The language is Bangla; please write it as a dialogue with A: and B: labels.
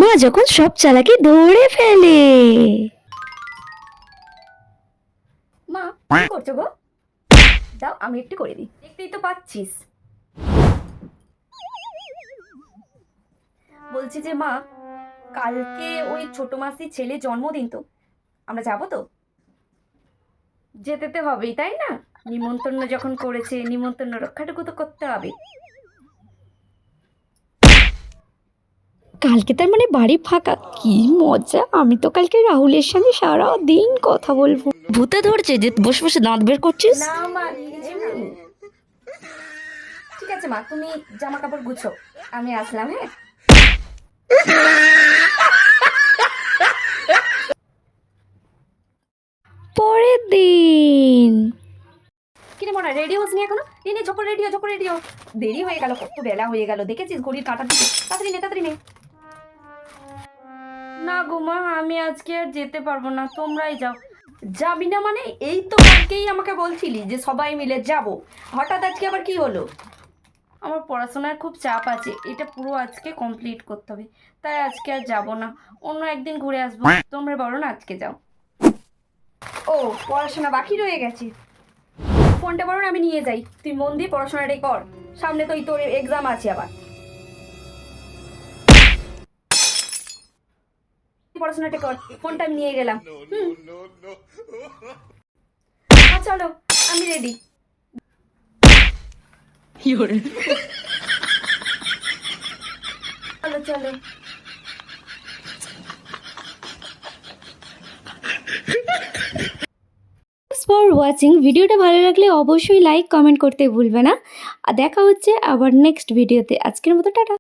A: মা যখন সব চালাকি ধরে ফেলে।
B: মা কি করছো গো? দাও আমি একটু করে দিই, দেখতেই তো পাচ্ছিস। বলছি যে মা, কালকে ওই ছোট মাসির ছেলে জন্মদিন, তো আমরা যাবো তো? যেতে তো হবেই তাই না? নিমন্ত্রণ যখন করেছে, নিমন্ত্রণ রক্ষাটুকু তো করতে হবে।
A: কালকে তার মানে বাড়ি ফাঁকা, কি মজা! আমি তো কালকে রাহুলের সঙ্গে সারা দিন কথা বলবো। ভূতে ধরছে যে বসে বসে দাঁত বের করছিস?
B: না মা, এমনি। ঠিক আছে মা, তুমি জামা কাপড় গুছো, আমি আসলাম। হ্যাঁ,
A: পরের দিন
B: কিরে মনে রেডি হসনি এখনো? নে ঝপর রেডিও, ঝপর রেডিও। দেরি হয়ে গেল, কত বেলা হয়ে গেল, দেখেছিস ঘড়ির কাঁটার দিকে? তাড়াতাড়ি নে, তাড়াতাড়ি নে। না গো মা, আমি আজকে আর যেতে পারবো না, তোমরাই যাও। যাবি না মানে? এই তো কালকেই আমাকে বলছিলি যে সবাই মিলে যাব, হঠাৎ আজকে আবার কি হলো? আমার পড়াশোনার খুব চাপ আছে, এটা পুরো আজকে কমপ্লিট করতে হবে, তাই আজকে আর যাব না, অন্য একদিন ঘুরে আসবো। তোমরা বলো না আজকে যাও। ও, পড়াশোনা বাকি রয়ে গেছে। ফোনটা বলো না, আমি নিয়ে যাই, তুই মন দিয়ে পড়াশোনাটাই কর, সামনে তো তোর এক্সাম আছে আবার। পড়াশোনাটা কর, ফোনটা আমি নিয়ে গেলাম। চলো, আমি রেডি। চলো চলো।
A: For watching. ভিডিওটা ভালো লাগলে অবশ্যই লাইক কমেন্ট করতে ভুলবে না। আর দেখা হচ্ছে আবার নেক্সট ভিডিওতে। আজকের মতো টাটা।